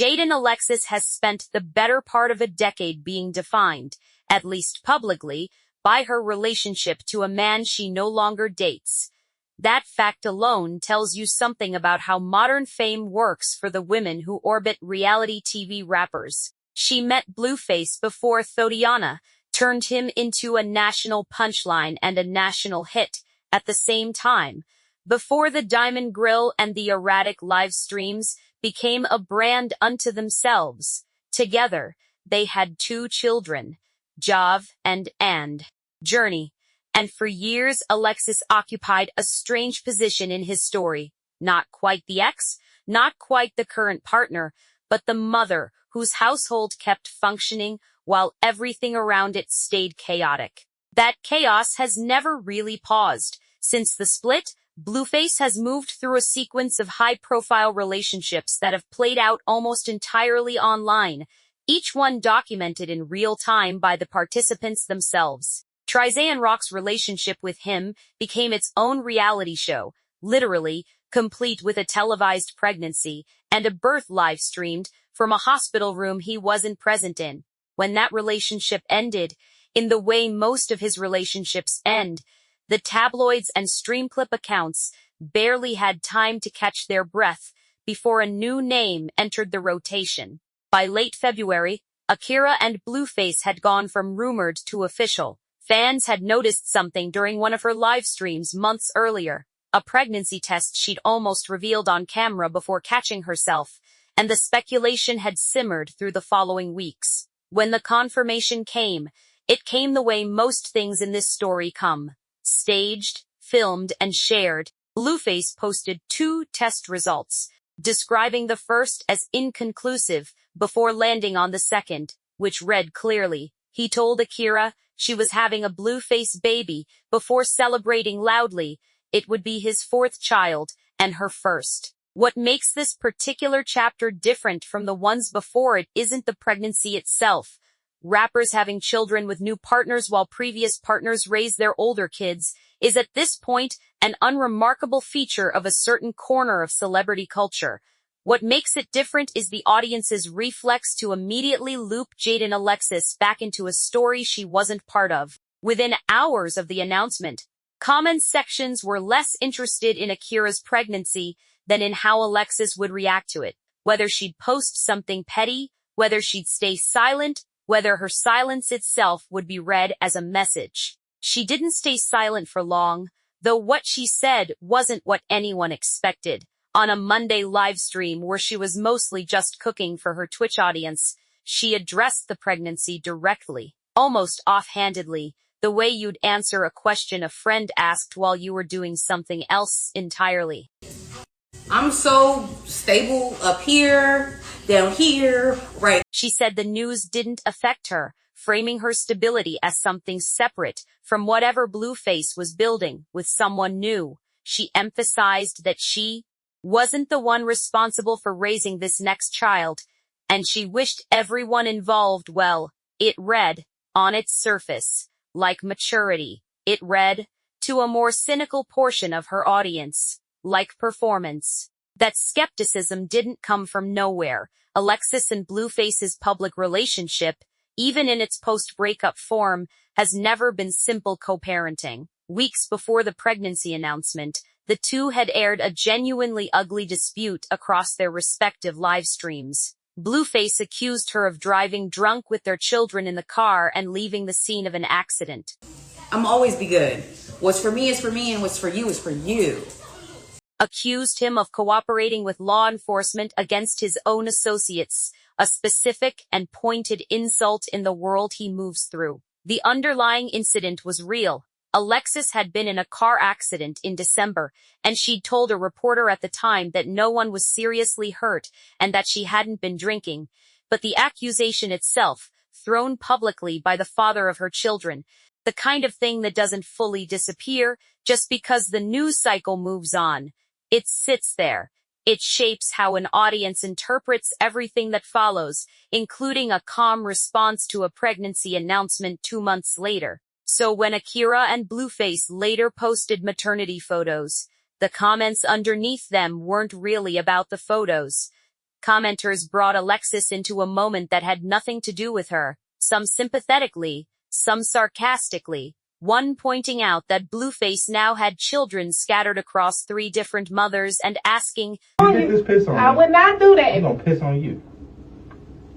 Jaidyn Alexis has spent the better part of a decade being defined, at least publicly, by her relationship to a man she no longer dates. That fact alone tells you something about how modern fame works for the women who orbit reality TV rappers. She met Blueface before Thotiana turned him into a national punchline and a national hit at the same time, before the Diamond Grill and the erratic live streams became a brand unto themselves. Together, they had 2 children, Jav and Journey. And for years, Alexis occupied a strange position in his story. Not quite the ex, not quite the current partner, but the mother whose household kept functioning while everything around it stayed chaotic. That chaos has never really paused. Since the split, Blueface has moved through a sequence of high-profile relationships that have played out almost entirely online, each one documented in real time by the participants themselves. Trizay Rock's relationship with him became its own reality show, literally, complete with a televised pregnancy and a birth live-streamed from a hospital room he wasn't present in. When that relationship ended, in the way most of his relationships end, the tabloids and stream clip accounts barely had time to catch their breath before a new name entered the rotation. By late February, Akira and Blueface had gone from rumored to official. Fans had noticed something during one of her live streams months earlier, a pregnancy test she'd almost revealed on camera before catching herself, and the speculation had simmered through the following weeks. When the confirmation came, it came the way most things in this story come. Staged, filmed, and shared. Blueface posted 2 test results, describing the first as inconclusive before landing on the second, which read clearly. He told Akira she was having a Blueface baby before celebrating loudly it would be his 4th child and her first. What makes this particular chapter different from the ones before it isn't the pregnancy itself. Rappers having children with new partners while previous partners raise their older kids is at this point an unremarkable feature of a certain corner of celebrity culture. What makes it different is the audience's reflex to immediately loop Jaidyn Alexis back into a story she wasn't part of. Within hours of the announcement, comment sections were less interested in Akira's pregnancy than in how Alexis would react to it. Whether she'd post something petty, whether she'd stay silent, whether her silence itself would be read as a message. She didn't stay silent for long, though what she said wasn't what anyone expected. On a Monday live stream where she was mostly just cooking for her Twitch audience, she addressed the pregnancy directly, almost offhandedly, the way you'd answer a question a friend asked while you were doing something else entirely. I'm so stable up here, down here, right? She said the news didn't affect her, framing her stability as something separate from whatever Blueface was building with someone new. She emphasized that she wasn't the one responsible for raising this next child, and she wished everyone involved well. It read, on its surface, like maturity. It read, to a more cynical portion of her audience, like performance. That skepticism didn't come from nowhere. Alexis and Blueface's public relationship, even in its post-breakup form, has never been simple co-parenting. Weeks before the pregnancy announcement, the two had aired a genuinely ugly dispute across their respective live streams. Blueface accused her of driving drunk with their children in the car and leaving the scene of an accident. I'm always be good. What's for me is for me, and what's for you is for you. Accused him of cooperating with law enforcement against his own associates, a specific and pointed insult in the world he moves through. The underlying incident was real. Alexis had been in a car accident in December, and she'd told a reporter at the time that no one was seriously hurt and that she hadn't been drinking. But the accusation itself, thrown publicly by the father of her children, the kind of thing that doesn't fully disappear just because the news cycle moves on. It sits there. It shapes how an audience interprets everything that follows, including a calm response to a pregnancy announcement 2 months later. So when Akira and Blueface later posted maternity photos, the comments underneath them weren't really about the photos. Commenters brought Alexis into a moment that had nothing to do with her, some sympathetically, some sarcastically, one pointing out that Blueface now had children scattered across 3 different mothers and asking, You get this piss on me. I would not do that. I'm gonna piss on you.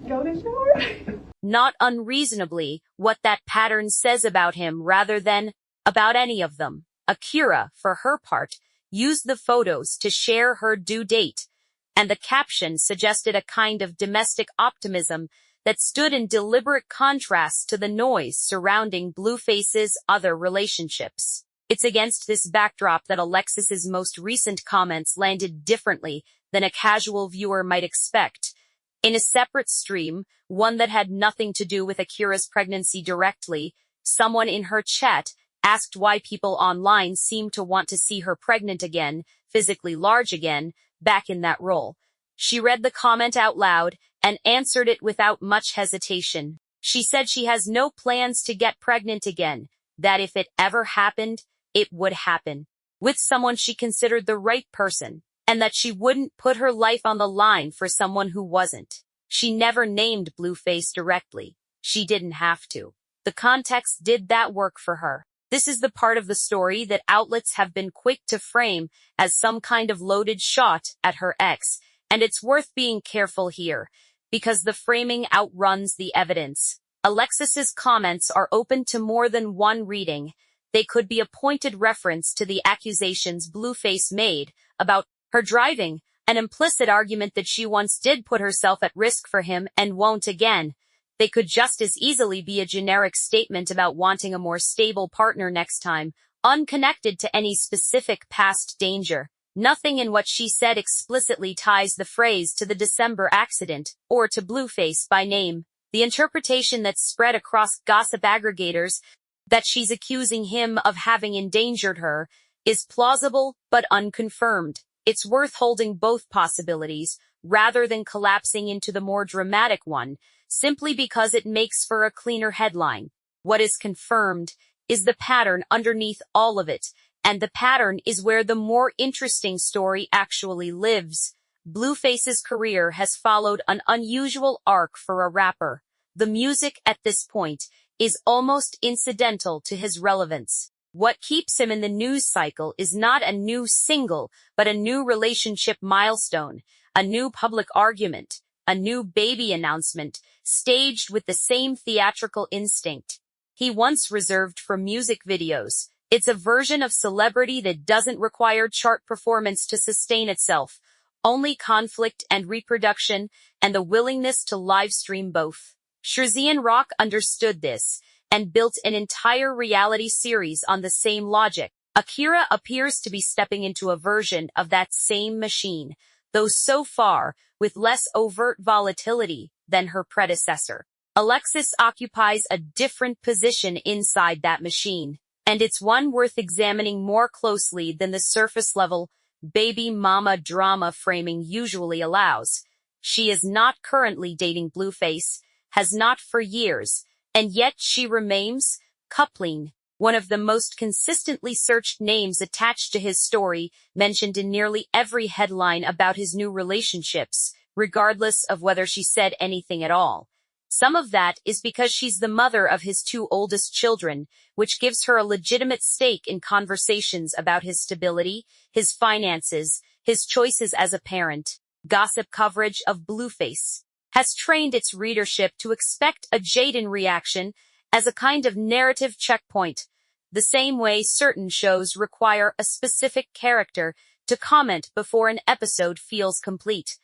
Go to shower. not unreasonably, what that pattern says about him rather than about any of them. Akira, for her part, used the photos to share her due date, and the caption suggested a kind of domestic optimism that stood in deliberate contrast to the noise surrounding Blueface's other relationships. It's against this backdrop that Alexis's most recent comments landed differently than a casual viewer might expect. In a separate stream, one that had nothing to do with Akira's pregnancy directly, someone in her chat asked why people online seemed to want to see her pregnant again, physically large again, back in that role. She read the comment out loud and answered it without much hesitation. She said she has no plans to get pregnant again, that if it ever happened, it would happen, with someone she considered the right person, and that she wouldn't put her life on the line for someone who wasn't. She never named Blueface directly. She didn't have to. The context did that work for her. This is the part of the story that outlets have been quick to frame as some kind of loaded shot at her ex, and it's worth being careful here, because the framing outruns the evidence. Alexis's comments are open to more than one reading. They could be a pointed reference to the accusations Blueface made about her driving, an implicit argument that she once did put herself at risk for him and won't again. They could just as easily be a generic statement about wanting a more stable partner next time, unconnected to any specific past danger. Nothing in what she said explicitly ties the phrase to the December accident, or to Blueface by name. The interpretation that's spread across gossip aggregators, that she's accusing him of having endangered her, is plausible but unconfirmed. It's worth holding both possibilities, rather than collapsing into the more dramatic one, simply because it makes for a cleaner headline. What is confirmed is the pattern underneath all of it, and the pattern is where the more interesting story actually lives. Blueface's career has followed an unusual arc for a rapper. The music at this point is almost incidental to his relevance. What keeps him in the news cycle is not a new single, but a new relationship milestone, a new public argument, a new baby announcement, staged with the same theatrical instinct he once reserved for music videos. It's a version of celebrity that doesn't require chart performance to sustain itself, only conflict and reproduction and the willingness to livestream both. Shirzian Rock understood this and built an entire reality series on the same logic. Akira appears to be stepping into a version of that same machine, though so far with less overt volatility than her predecessor. Alexis occupies a different position inside that machine, and it's one worth examining more closely than the surface-level baby mama drama framing usually allows. She is not currently dating Blueface, has not for years, and yet she remains coupling, one of the most consistently searched names attached to his story, mentioned in nearly every headline about his new relationships, regardless of whether she said anything at all. Some of that is because she's the mother of his 2 oldest children, which gives her a legitimate stake in conversations about his stability, his finances, his choices as a parent. Gossip coverage of Blueface has trained its readership to expect a Jaidyn reaction as a kind of narrative checkpoint, the same way certain shows require a specific character to comment before an episode feels complete.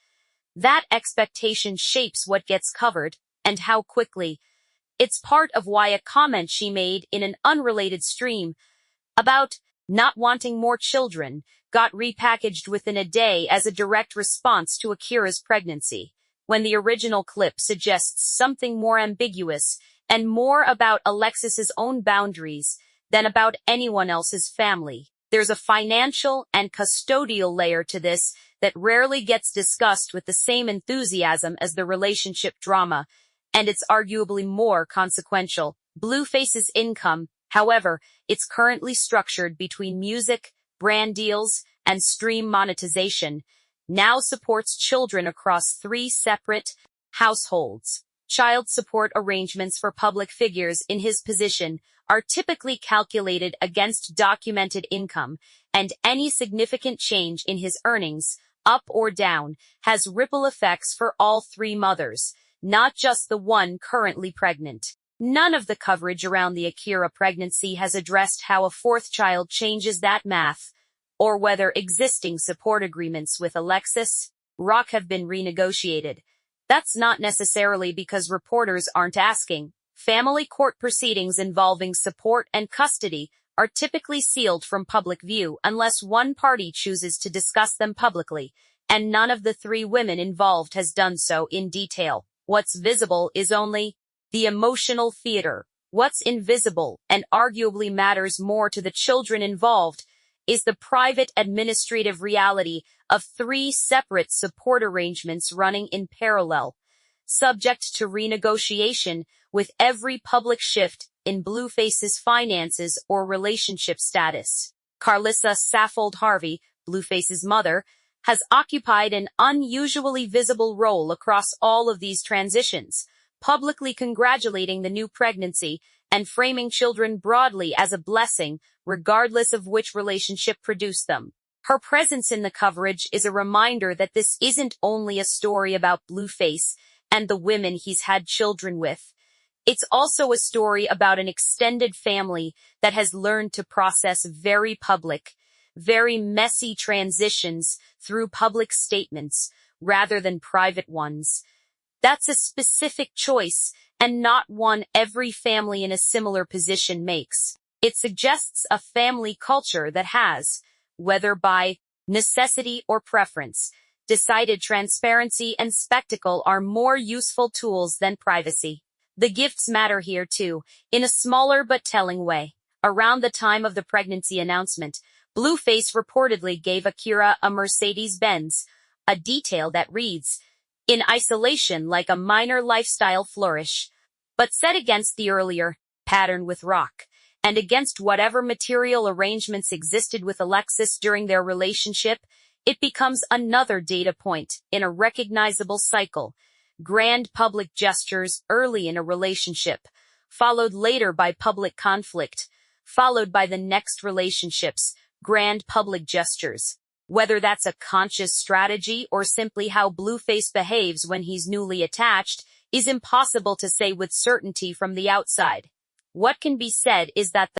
That expectation shapes what gets covered, and how quickly. It's part of why a comment she made in an unrelated stream about not wanting more children got repackaged within a day as a direct response to Akira's pregnancy, when the original clip suggests something more ambiguous and more about Alexis's own boundaries than about anyone else's family. There's a financial and custodial layer to this that rarely gets discussed with the same enthusiasm as the relationship drama, and it's arguably more consequential. Blueface's income, however, it's currently structured between music, brand deals, and stream monetization. now supports children across 3 separate households. Child support arrangements for public figures in his position are typically calculated against documented income, and any significant change in his earnings, up or down, has ripple effects for all 3 mothers, not just the one currently pregnant. None of the coverage around the Akira pregnancy has addressed how a 4th child changes that math, or whether existing support agreements with Alexis Rock have been renegotiated. That's not necessarily because reporters aren't asking. Family court proceedings involving support and custody are typically sealed from public view unless one party chooses to discuss them publicly, and none of the 3 women involved has done so in detail. What's visible is only the emotional theater. What's invisible, and arguably matters more to the children involved, is the private administrative reality of 3 separate support arrangements running in parallel, subject to renegotiation with every public shift in Blueface's finances or relationship status. Carlissa Saffold Harvey, Blueface's mother, has occupied an unusually visible role across all of these transitions, publicly congratulating the new pregnancy and framing children broadly as a blessing, regardless of which relationship produced them. Her presence in the coverage is a reminder that this isn't only a story about Blueface and the women he's had children with. It's also a story about an extended family that has learned to process very public, very messy transitions through public statements rather than private ones. That's a specific choice, and not one every family in a similar position makes. It suggests a family culture that has, whether by necessity or preference, decided transparency and spectacle are more useful tools than privacy. The gifts matter here too, in a smaller but telling way. Around the time of the pregnancy announcement, Blueface reportedly gave Akira a Mercedes-Benz, a detail that reads, in isolation like a minor lifestyle flourish, but set against the earlier pattern with Rock, and against whatever material arrangements existed with Alexis during their relationship, it becomes another data point in a recognizable cycle. Grand public gestures early in a relationship, followed later by public conflict, followed by the next relationship's grand public gestures. Whether that's a conscious strategy or simply how Blueface behaves when he's newly attached is impossible to say with certainty from the outside. What can be said is that